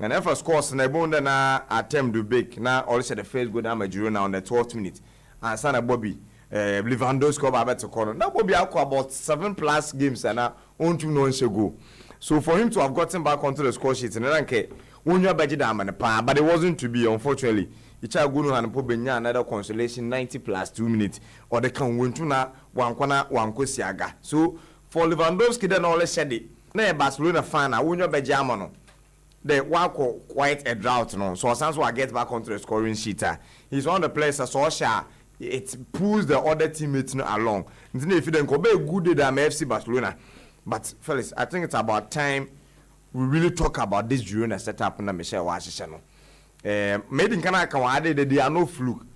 And if a scores na bonda na attempt to bake na also the first goal na Girona on the 12th minute. And Sana Bobby Lewandowski ba better corner. Now Bobby akwa about 7+ games and na on to no go. So for him to have gotten back onto the score sheet and then when you budget but it wasn't to be, unfortunately. Icha Gunu and Pobenya another consolation 90 + 2 minutes or they can win to na one siaga. So for Lewandowski then all said it. Na Barcelona fan I win your Benjamin. The work quite a drought no. So since I get back onto the scoring sheet, he's one of the players that so it pulls the other teammates along. And if you then go be good day than FC Barcelona. But fellas, I think it's about time we really talk about this Girona setup na Michel Washington. Made in Canada, they are no fluke.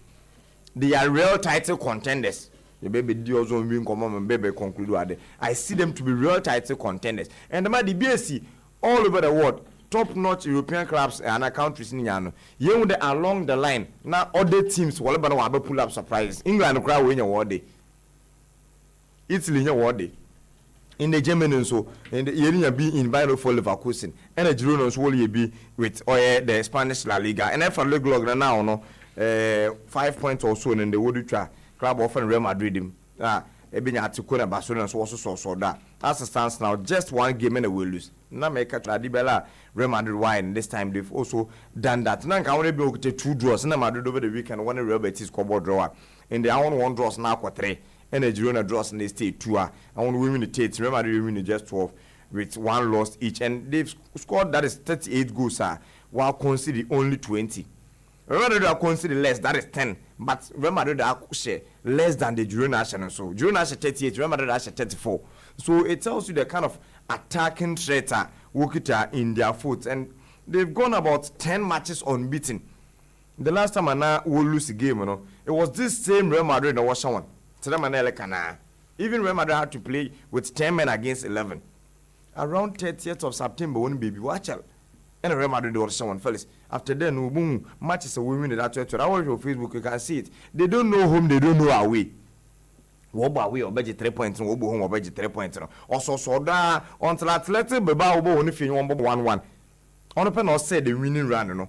They are real title contenders. The baby deals on being common and baby conclude. I see them to be real title contenders. And the BSC all over the world, top-notch European clubs and countries in Yano. You know along the line. Now other teams will pull up surprises. England crowd win your day. Italy your day. In the German so in the area be in Bayern for Leverkusen and the Girona will be with the Spanish La Liga and if I look now no 5 points or so in the would try club often Real Madrid Ebinya Atikuna Barcelona also so that as it stands now just one game and they will lose. Now make a Tradibella Real Madrid wine this time they've also done that. Now can only be 2 draws in Madrid over the weekend one Real Betis scoreboard draw in the own 1 draws now for 3. And the Girona draws in the state 2. I want to win the Tates. Remember, they win just 12 with 1 loss each. And they've scored that is 38 goals, while conceding only 20. Remember, they are conceding less, that is 10. But remember, they are less than the Girona channel. So, Girona 38, remember, they are 34. So, it tells you the kind of attacking threat in their foot. And they've gone about 10 matches unbeaten. The last time I will lose a game, it was this same Real Madrid that was one. Even Real Madrid had to play with 10 men against 11. Around 30th of September, when baby watch out. And Real Madrid was someone fellas. After then, boom, matches are winning that. I watch your Facebook, you can see it. They don't know home, they don't know away. Woba away or budget 3 points, or home or budget 3 points. Also, so that until Athletic Bilbao only finish 1-1. On the pen or said the winning run,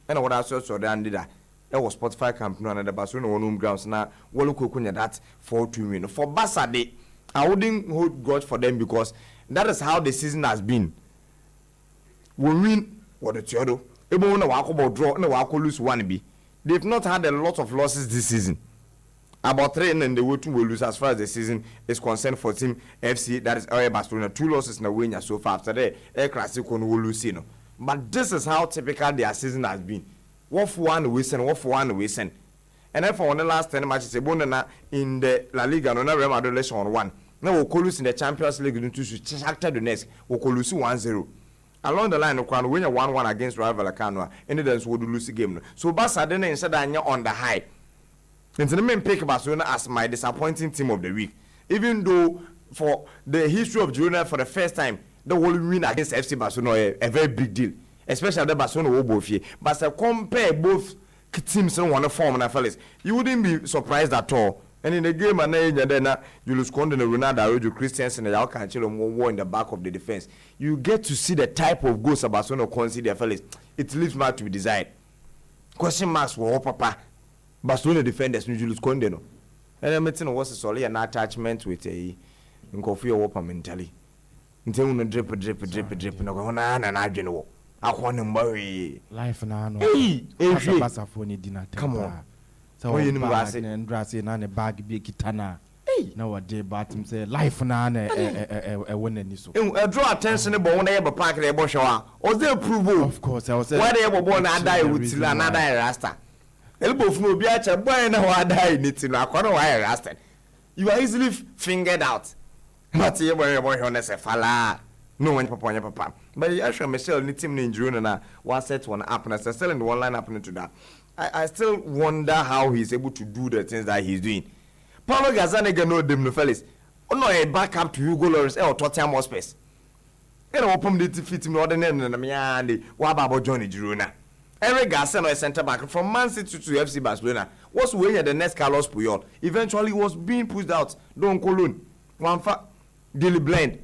and what I saw so they did that. That was Spotify Camp No and the Barcelona home grounds now. Well, that 4-2 win. For Barca, I wouldn't hold grudge for them because that is how the season has been. We win what the Theodo. Able to walk about draw and walk lose 1B. They've not had a lot of losses this season. About 3 and the way to will lose as far as the season is concerned for Team FC. That is Barcelona. 2 losses in the win so far. After that, Air Clasico will lose. But this is how typical their season has been. What for one we send, what for one we send. And then for the last 10 matches, in the La Liga, no Real Madrid on 1. Now we'll lose in the Champions League into Shakhtar Donetsk, we'll lose 1-0. Along the line, we'll win a 1-1 against Rayo Vallecano, and then we'll lose the game. So Barca then instead of on the high. And the main pick Barcelona as my disappointing team of the week. Even though for the history of Girona for the first time, they will win against FC Barcelona, a very big deal. Especially the Barcelona will both here. But compare both teams in one form and fellas, you wouldn't be surprised at all. And in the game, and then you lose Conde, Ronaldo, Rojo, Christensen, and Alcantara war in the back of the defense. You get to see the type of goals Barcelona concede, fellas. It leaves much to be desired. Question marks for Papa. Barcelona defenders, Julius Conde, no. And I'm meeting was solely an attachment with a coffee or whopper mentally. Until you drip, no, and I don't know. I want to marry life now. Hey, come on. So you know, and dressing and a bag be kitana. Hey, now a day, but him say life now a winning so. Draw attention about when they ever park the bush or they approval. Of course, I was why they ever born I die with another rasta. Elbow from Biacha, boy, now I die in it in a corner wire rasta. You are easily fingered out. But you were a boy on a fala. No one papa. But actually, Michelle, need team in June and one set one up, and I still in the one line happening to that. I still wonder how he's able to do the things that he's doing. Paulo Gazzaniga know them, no fellas. Oh no, a backup to Hugo Lloris or Tottenham Hotspur. And open the defeat him ordinary and me what about Johnny Girona? Eric Garcia, a centre back from Man City to FC Barcelona, was weighing the next Carlos Puyol. Eventually, was being pushed out. Don Colon, one Daily Blind.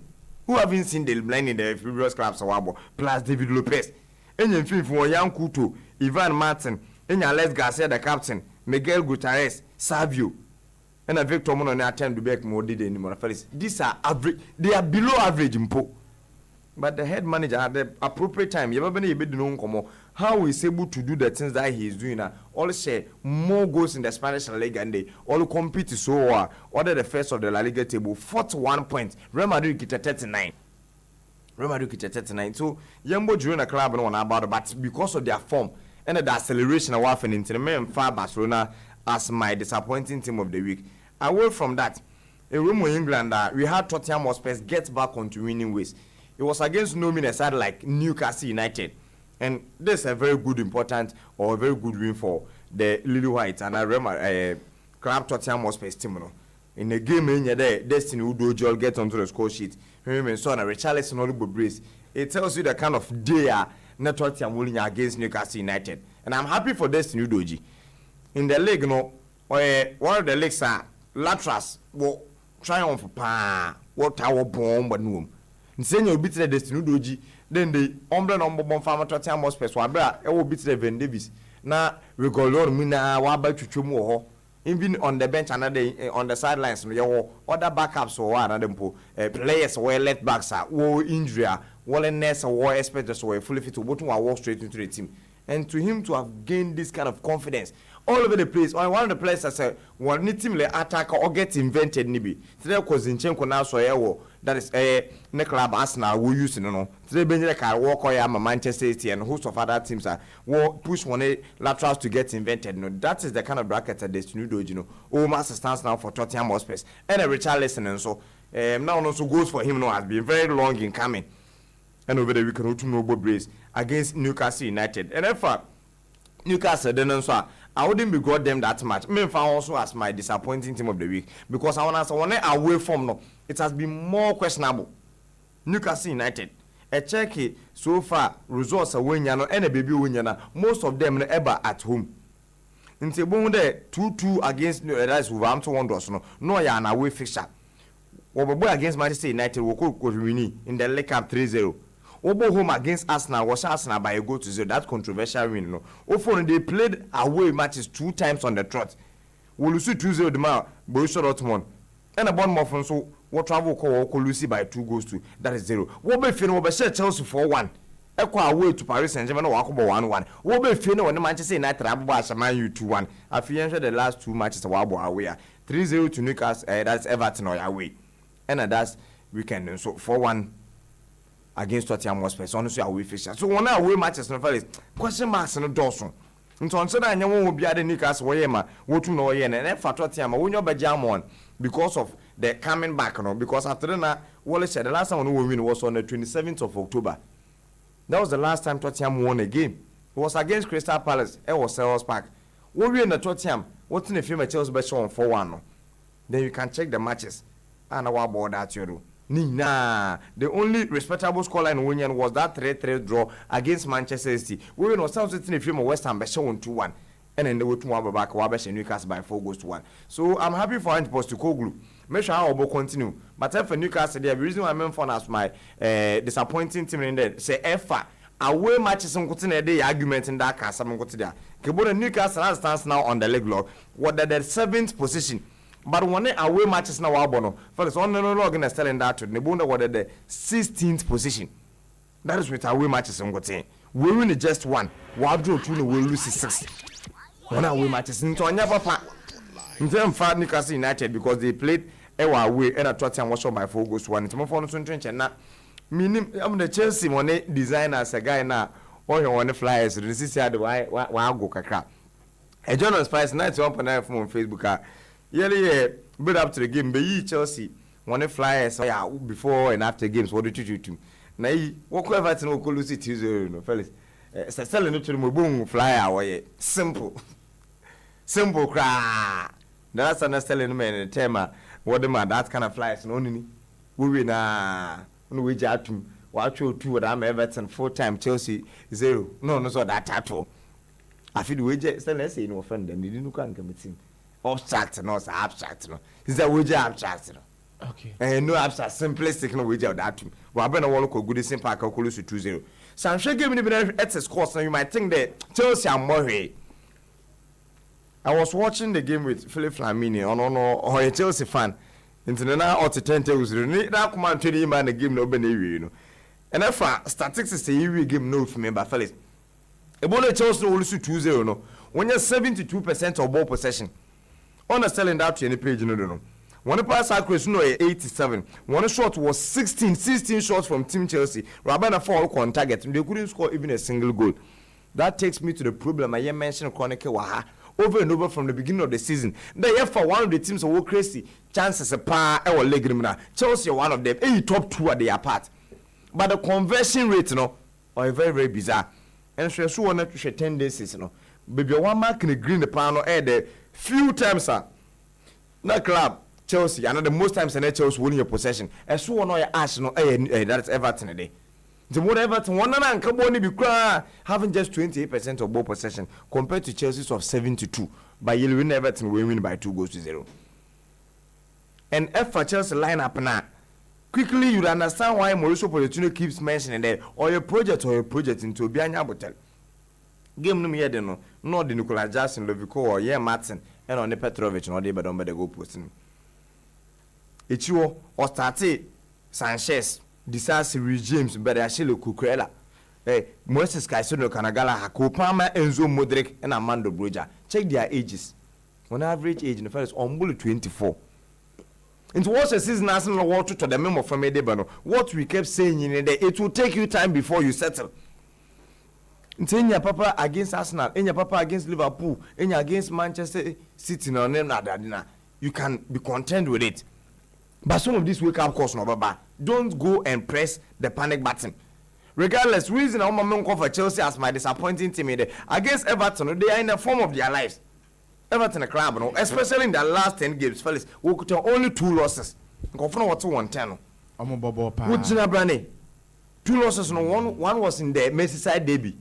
Who haven't seen Daily Blind in the previous clubs or plus David Lopez. Enya mfimfini wɔ Yan Couto, Ivan Martin, enya Alex Garcia the captain, Miguel Gutierrez, Savio, and a Victor Mono na attempt to back more did anymore. These are average, they are below average impo. But the head manager at the appropriate time, you ever been able to know how he's able to do the things that he is doing now. All share more goals in the Spanish La Liga and they all compete so well. Order the first of the La Liga table, 41 points. Real Madrid get 39. Real Madrid get 39. So Yambo during the club no one about it, but because of their form and the acceleration of Waffen into the main far Barcelona as my disappointing team of the week. Away from that, in Rome England, we had Tottenham Hotspur get back onto winning ways. It was against no mean a side like Newcastle United. And this is a very good, important, or a very good win for the Lily White. And I remember Club Tottenham Hotspur's team. In the game, in there, Destiny Udojo get onto the score sheet. Remember, so Richarlison Oliver Brace. It tells you the kind of day Tottenham winning against Newcastle United. And I'm happy for Destiny Udoji. In the league, one of the leagues are Latras will triumph what our bomb but no. Nsenya obi tire Destiny Udoji then the number bomb farmer Tottenham Hotspur so abra e wo bi tire Van Davis na Rigolor mina wa ba twetwe mu ho even on the bench another on the sidelines no ye other backups or another mpo players were left backs wo injury willingness or expect so fully fit to bottom walk straight into the team and to him to have gained this kind of confidence all over the place. Or one of the players that said one team le attack or get invented nibi. Today because Zinchenko now so that is ne club Arsenal we use no. Today Benjamin can walk or Manchester City and host of other teams will push one laterals to get invented. No, that is the kind of bracket that Destiny Udoji you know. Oh, master stands now for Tottenham Hotspur and a Richarlison and so now also goes for him now has been very long in coming. And over the weekend to Noble Brace against Newcastle United. And in fact Newcastle then so I wouldn't begrudge them that much. Me found also as my disappointing team of the week because I want to say away from no, it has been more questionable. Newcastle United, a check so far results are winning and a baby winning. Most of them ever at home. Until boom there 2-2 against that's Wolverhampton Wanderers no ya an away fixture. Obo against Manchester United will go win in the League Cup 3-0. Obo home against Arsenal was Arsenal by a goal to 0. That controversial win. No. Often they played away matches 2 times on the trot. We lose 2-0 tomorrow. Borussia Dortmund. And a Bournemouth so what travel call lose by 2 goals to that is 0. What be feeling over Chelsea 4-1. Echo away to Paris Saint-Germain or 1-1. What be feeling when the Manchester United Abu Man U 2-1. I feel the last 2 matches away 3-0 to Newcastle. That's Everton or away. And that's weekend so 4-1. Against Tottenham Hotspur, so honestly, away fixture. So one away matches no fellas. Question marks no Dawson. Nti on say that anyone will be at the Newcastle where ma what to know here and for Tottenham when you be jam on because of the coming back no because after that Wally said the last time we win was on the 27th of October. That was the last time Tottenham won a game. It was against Crystal Palace. It was Selhurst Park. When we in the Tottenham, what's in the film Chelsea be shown 4-1 no. Then you can check the matches. And our board that you do. Nah, the only respectable scoreline winning was that 3-3 draw against Manchester City. We were not sitting in the film of West Ham by showing 2-1. And then they were 2-1 back, Wabash and Newcastle by 4 goals to 1. So I'm happy for Antipos to Koglu. Make sure I will continue. But for Newcastle, the reason why I'm for as my disappointing team in there, say Efa. Away matches on continue the argument in that case. I'm going to there. Kebola Newcastle stands now on the leg log. What the 7th position. But when away matches now are bono. First, on no longer selling that to Nebunda what the 16th position. That is with away matches on what saying. We win just 1. Wadro 2 will lose 6. One away matches into Anya Papa. In terms of Newcastle United because they played away and a Tottenham was shot by 4 goals to 1. It's more fun to trench and now. Meaning I'm the Chelsea money designer as a guy now. All you want the flyers. This is the why go kakra. A Jonas Price 91.9 from Facebook. Yeah, build up to the game. Be Chelsea want the flyers before and after games. What do you do? Now, whatever to know, lose it 2-0. No, fellas. Selling it to the boom flyer away. Simple, simple cry. That's understanding man in the tema. What the man that kind of flyers no only we win we judge watch 2 with Everton 4-time Chelsea 0. No, so that tattoo. I feel we just let's say no offend them. They didn't come team. Abstract no abstract no. Is that we abstract no. Okay. No abstract simplistic no we that. We have been a walk of good simple close to 2-0. Sanche game ni be at a score, so you might think that Chelsea are more. I was watching the game with Philip Flamini or a Chelsea fan. Into the now or to 10 tables, that command 20 man the game no be you know. And if statistics say you game no for me, but fellas, a ball Chelsea will lose 2-0 no. When you're 72% of ball possession, on a selling that to any page no. One pass accuracy no 87. One shot was 16 shots from Team Chelsea. Rabana fall on target. They couldn't score even a single goal. That takes me to the problem I mentioned Chronicle Waha. Over and over from the beginning of the season. They for one of the teams who crazy chances a par or leg Chelsea are one of them. Top two at their part. But the conversion rate, you know, are very, very bizarre. And so on to share 10 days, you know. Baby, one mark in the green the panel the few times, sir. Not club, Chelsea, and the most times in Chelsea winning your possession. And so on your ass, no, that's Everton a day. The more Everton, one and Caboni be having just 28% of ball possession compared to Chelsea's of 72. By you win Everton, we win by 2-0. And if for Chelsea line up now, quickly you understand why Mauricio Pochettino keeps mentioning that or a project into Bianya Botel. Game no me no the Nicolas Jackson, Lovico or Martin, and on the Petrovic, no they but on the go posting. Ichiwo or Starte Sanchez. Disasi regimes but Ashilo Kukrela. Moses Caicedo Canagala Hakopama Enzo Modric and Armando Broja. Check their ages. On average age in the first on 24. It was a season national water to the memo from Edebano. What we kept saying in the it will take you time before you settle. It's in your papa against Arsenal, in your papa against Liverpool, in your against Manchester City, no name that you can be content with it. But some of these wake up calls no baba. Don't go and press the panic button. Regardless, reason I'm going for Chelsea as my disappointing team against Everton, they are in the form of their lives. Everton a club, no, especially in the last 10 games, fellas, we could have only 2 losses. Go for what 110. I'm a bobo pa. What's Brane? 2 losses, no one was in the Merseyside derby.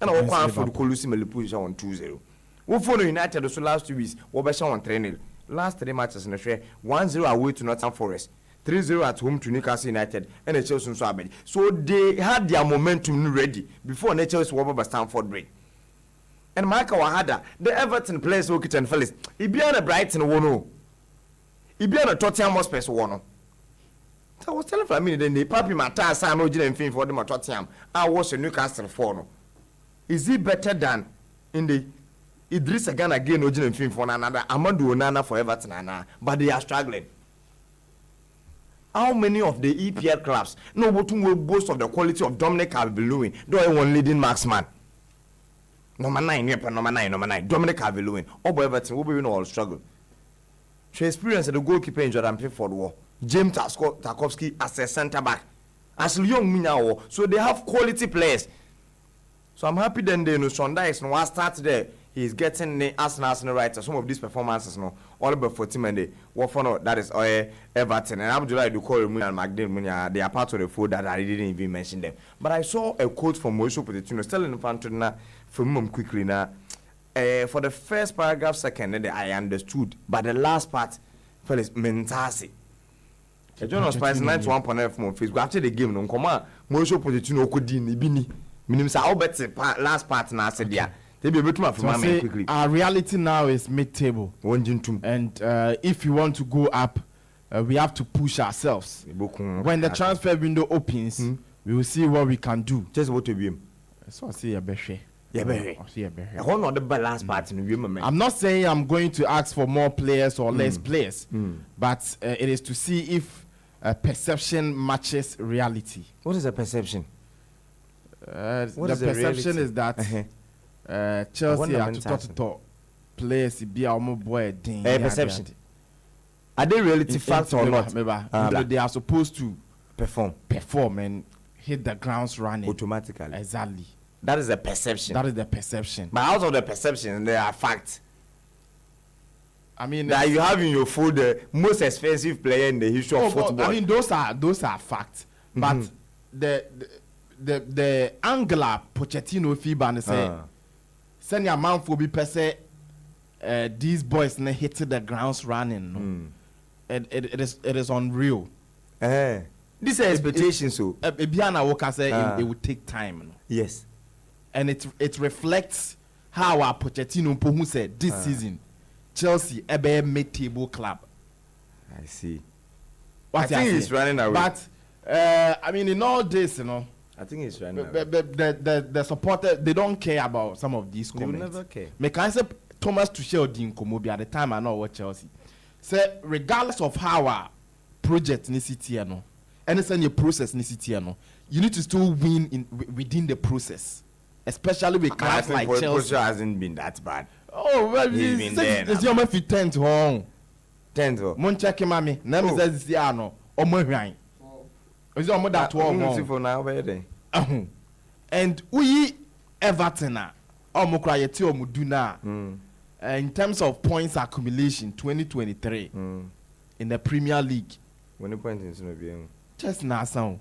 And I walk for the Colusi Melipuja on 2-0. We follow United the last 2 weeks, we were on 3-0. Last 3 matches in the share 1-0 away to Nottingham Forest, 3-0 at home to Newcastle United, and the Chelsea Swabed. So they had their momentum ready before the Chelsea were by Stamford Bridge. And Michael Wahada, the Everton players who can fellas, he be on a Brighton one, he be on a Tottenham Hotspur one. So I was telling for a minute, then they papi Matas and no Jim Fin for them at Tottenham. I was a Newcastle for. Is he better than in the Idris again Ojin and Film for another Amadou Onana for Everton but they are struggling. How many of the EPL clubs no will boast of the quality of Dominic Calvert-Lewin, though one leading marksman? Number 9, Dominic Calvert-Lewin. Everton will be all struggle. She experienced the goalkeeper in Jordan Pickford war. James Tarkowski as a centre back. As young Mina, so they have quality players. So I'm happy then they know Shonda no start there. He's getting the Arsenal right. Some of these performances, no, all about for team and they what for no, that is Everton. And I'm July to call Moon and McDaniel. They are part of the food that I didn't even mention them. But I saw a quote from Mauricio Pochettino telling the fan to from him quickly now. For the first paragraph, second, I understood, but the last part, fellas, mentasi. John was pricing 91.9 from Facebook after the game. No, come on, Mauricio Pochettino could bini. Minim sa I'll bet last part now said yeah. They be able to quickly. Our reality now is mid-table, and if you want to go up, we have to push ourselves. When the transfer window opens, we will see what we can do. Just what to be. So I see a better. Last part I'm not saying I'm going to ask for more players or less players, but it is to see if perception matches reality. What is a perception? The perception is that Chelsea are to players be our boy perception. Are they reality facts or not? They are supposed to perform and hit the grounds running automatically. Exactly. That is the perception. That is the perception. But out of the perception, there are facts. I mean, that you have in your food the most expensive player in the history of football. I mean, those are facts. But the Angela Pochettino FIBA say, send your man for be per se. These boys ne hit the grounds running. No? It is unreal. This expectation, so Biana Walker said it would take time. No? Yes, and it reflects how our Pochettino who said this season Chelsea a mid-table club. I see. What I think he's running away. But I mean, in all this, you know, I think he's running away. The supporters, they don't care about some of these comments. They will never care. Me can say Thomas Tuchel Dinkomobi at the time I know what Chelsea. Say regardless of how our project necessity no, and it's your process necessity no, you need to still win within the process, especially with clubs like Chelsea. Process hasn't been that bad. Oh well, he's been there. It's your man fit 10th home. 10th. Mon check him ami. Na me say this year no. Omo hwan. Is your that 12 for now where and we Everton omo kra yeti omo do na. In terms of points accumulation 2023 in the Premier League. When the point is no be. Just na sound.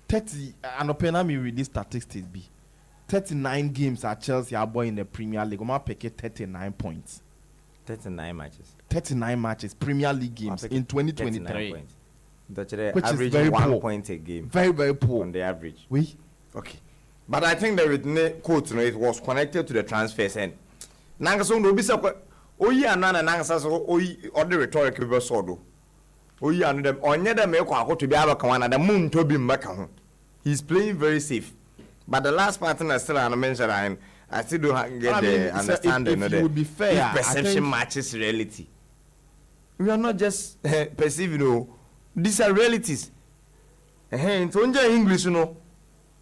30 anopena me read this statistics be. 39 games at Chelsea are boy in the Premier League. Oma pick 39 points. 39 matches. 39 matches Premier League games in 2023. Which average is very 1 poor. point a game. Very, very poor. On the average. Oui. Okay. But I think the quote, you know, it was connected to the transfers and Nangaso no bisa kwa oyi anana nangasa so oyi order rhetoric be so do. Oyi anu dem onye dem e kwa akoto bi abaka wana dem munto bi mmaka ho. He's playing very safe. But the last partner still I mentioned I still don't get the understanding if it would be fair, if perception matches reality. We are not just perceiving, you know, these are realities. Unje English, no.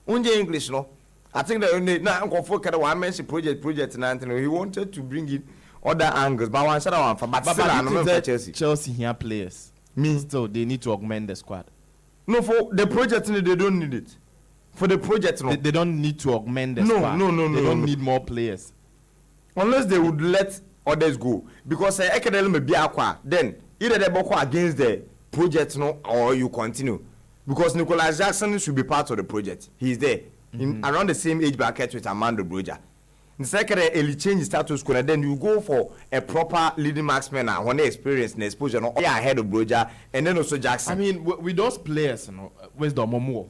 Unje English, no. I think that now Uncle Fokker one mentioned project and Anthony. He wanted to bring in other angles, but one shot one for but still I know Chelsea. Chelsea here players. Me still they need to augment the squad. No, for the project they don't need it. For the project, no. They don't need to augment the squad. No. They don't need more players. Unless they would let others go. Because Ekedel may be aqua, then either they go against the project, no, or you continue. Because Nicolas Jackson should be part of the project. He's there. In around the same age bracket with Armando Broja. The second, he change status quo, and then you go for a proper leading marksman and one experience and exposure, no, ahead of Broja, and then also Jackson. I mean, with those players, you know, where's the Momo?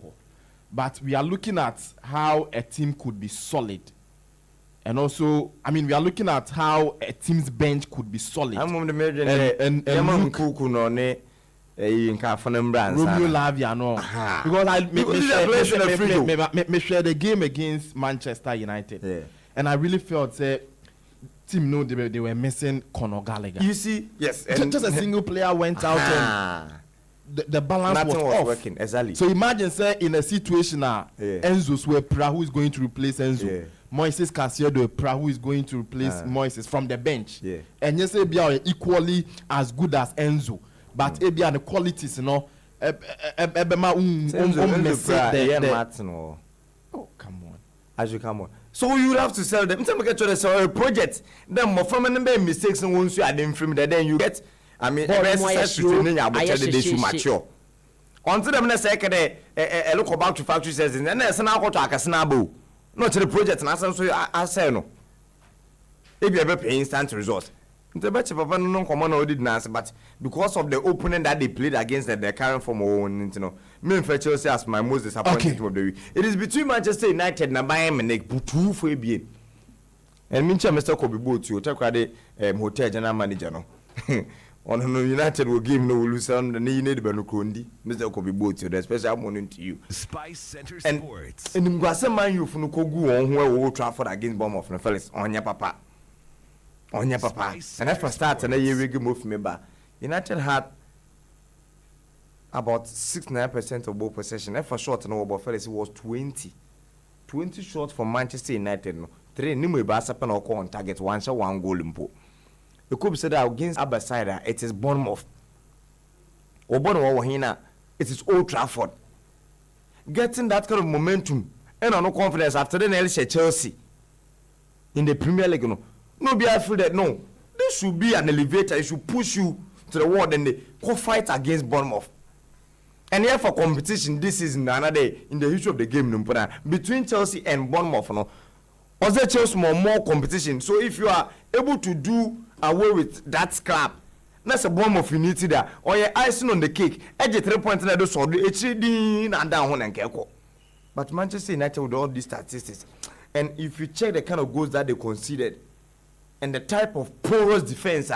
But we are looking at how a team could be solid. And also, I mean, we are looking at how a team's bench could be solid. I'm on the major and Romeo Lavia, no. Because I share the game against Manchester United. Yeah. And I really felt team know they were missing Conor Gallagher. You see, yes. Just a single player went out and the balance nothing was off. working exactly. So imagine say in a situation Enzo's where Prahu is going to replace Enzo. Yeah. Moises Caicedo Prahu is going to replace Moises from the bench. Yeah. And yes, they are equally as good as Enzo, but they are the qualities, you know. Oh, come on. As you come on. So you have to sell them. Until we get to the project, then more from mistakes and once you are them from there, then you get. I mean, they should mature. Until them next second, a look about to factory says, and then there's an alcohol to a snabo. Not to the project, and I say no. If you ever pay instant results. The better papa no common or didn't answer, but because of the opponent that they played against the current form of you know, me and Chelsea as my most disappointing team of the week. It is between Manchester United and Bayern Munich, but two for bien. And Mincha Mr. Kobe Boat, you take the hotel general manager no. On United will give no lose on the need Benukundi, Mr. Kobe Boat, the special morning to you. Spice Center Sports. And Mgwasa you from Kogu on where Old Trafford against Bournemouth and Felix on your papa. On your papa. And after start and a year we move me back. United had about 69% of ball possession. And for short and over Felix was 20 short for Manchester United. No. 3 Nimwe Basapan or on target 1 shot 1 goal in pool. The Coupe said that against Abasida, it is Bournemouth. Or Bournemouth, it is Old Trafford. Getting that kind of momentum and no confidence after the Nelson Chelsea in the Premier League. No, be afraid that no. This should be an elevator. It should push you to the world and they go fight against Bournemouth. And here for competition, this is another day in the history of the game between Chelsea and Bournemouth. No, was there Chelsea more competition? So if you are able to do away with that scrap That's a bomb of unity there. Or your icing on the cake. Edge 3 points na do so do HD and down and keko. But Manchester United with all these statistics, and if you check the kind of goals that they conceded and the type of porous defense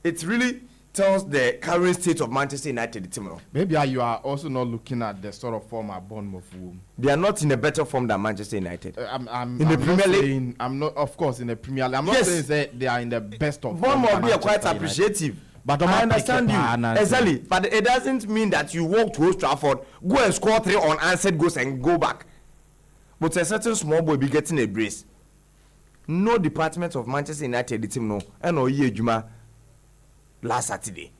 it really tells the current state of Manchester United the team. Maybe you are also not looking at the sort of form at Bournemouth. They are not in a better form than Manchester United. I'm in the Premier League. Saying, I'm not, of course, in the Premier League. I'm not saying that they are in the best of. Bournemouth be quite appreciative. But I understand you exactly. But it doesn't mean that you walk to Old Trafford, go and score 3 unanswered goals and go back. But a certain small boy be getting a brace. No department of Manchester United the team no. And no year Juma last Saturday.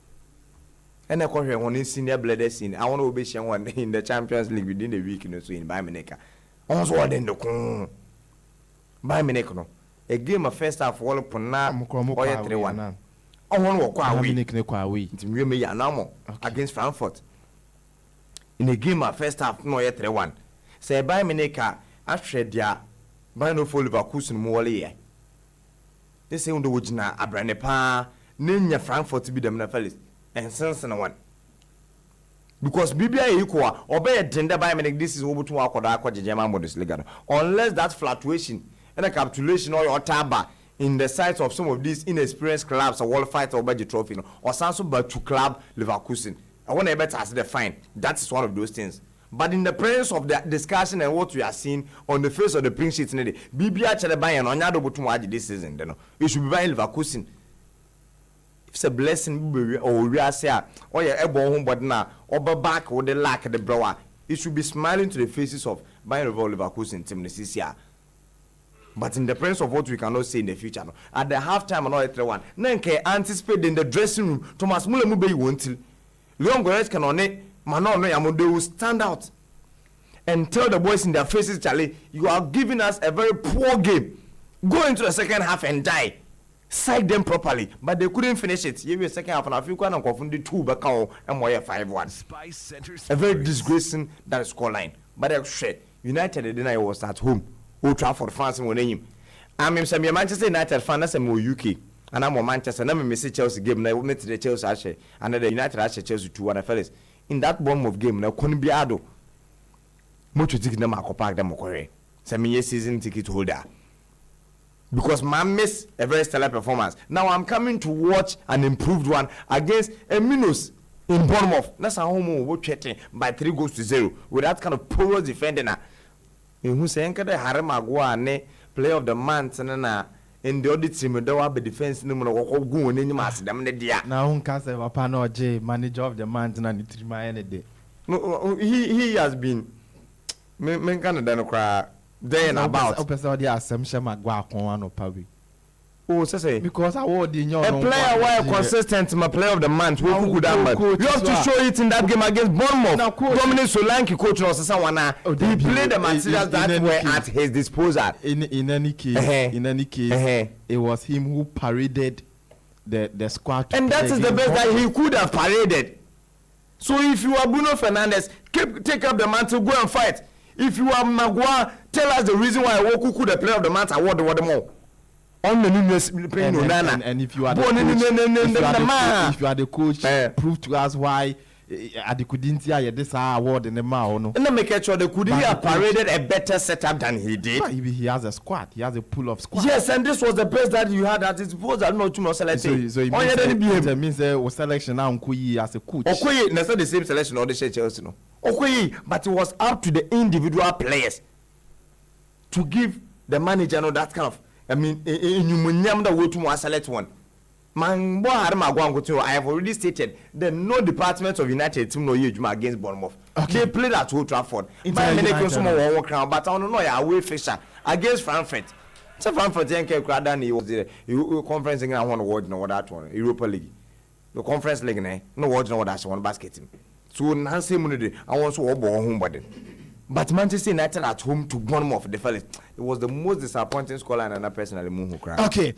And I call here one in senior bladder scene. I want to be shown one in the Champions League within the week, so in Bayern Munich. Also, what in the Bayern Munich no. A game of first half all upon now. 3-1. I want to walk away. It's me against Frankfurt. In a game of first half, no 3-1. Say Bayern Munich after their Bayern of Leverkusen more. They say on the Wujina Abranepa. Nenya Frankfurt to be the monopolist and sense and one because BBI equal or be a gender by many this is over to our German Bundesliga unless that fluctuation and a capitulation or your taba in the sight of some of these inexperienced clubs or world fight or budget trophy or some but to club Leverkusen. I want to better as the fine. That is one of those things. But in the presence of the discussion and what we are seeing on the face of the print sheet, BBI Chile Bayern on Yado to this season, it should be buying Leverkusen. It's a blessing or we are say or your elbow home but now or back or the lack of the brower. It should be smiling to the faces of Bayern Leverkusen team this year. But in the presence of what we cannot see in the future, no. At the halftime another 3-1. Nanke anticipate in the dressing room. Thomas Muller mube you want till Leon Goretz can on it. Manon they will stand out and tell the boys in their faces, Charlie, you are giving us a very poor game. Go into the second half and die. Psych them properly, but they couldn't finish it. You will second half and I feel quite confunded 2 back and more 5-1. A very disgracing that scoreline. But actually, United then was at home. Old Trafford fans in name. I'm some Manchester United fan, that's a more UK. And I'm Manchester, and I'm Mr. Chelsea game. Now we met the Chelsea Ashe, and the United Ashe Chelsea 2-1 fellas. In that Bournemouth game, now couldn't be ado. Much to take them a park them okay. Some year season ticket holder. Because man missed a very stellar performance. Now I'm coming to watch an improved one against a Minus in Bournemouth. That's how home we're chatting by 3-0 with that kind of porous defending. In who say the Harry Maguire player of the month and in the other team there will be defense no more go on any mass them the dia. Now who can say Papa no J manager of the month and the 3 any day. No, he has been men Canada cry. Then about the assumption oh say because I would in your a player why consistent my player of the month you have to show it in that game against Bournemouth. Dominic Solanke coach was someone he played the materials that were at his disposal. In any case it was him who paraded the squad and that is the best that he could have paraded. So if you are Bruno Fernandes, take up the mantle, go and fight. If you are Maguire, tell us the reason why Woku could the player of the month award the more. On the news playing and if you are the coach, if you are the coach, prove to us why Adikudintia this award in the mouth. No. And then make sure they could have paraded a better setup than he did. He has a squad. He has a pool of squad. Yes, and this was the best that you had at his disposal. No too much selection. So it means there selection now Nkuyi as a coach. Okoye, that's not the same selection or the Chelsea. No. Okoye, but it was up to the individual players to give the manager that kind of. I mean, you that way to select one. Man, I have already stated that no department of United team no against Bournemouth. Okay. They played at Old Trafford. But I don't know away fisher against Frankfurt. So Frankfurt he was the conference I want to watch no that one Europa League. The conference league no watch no that one basket team. So Nancy Munidi I want to go home but Manchester United at home to Bournemouth the fellas. It was the most disappointing scoreline and I personally move who cried. Okay.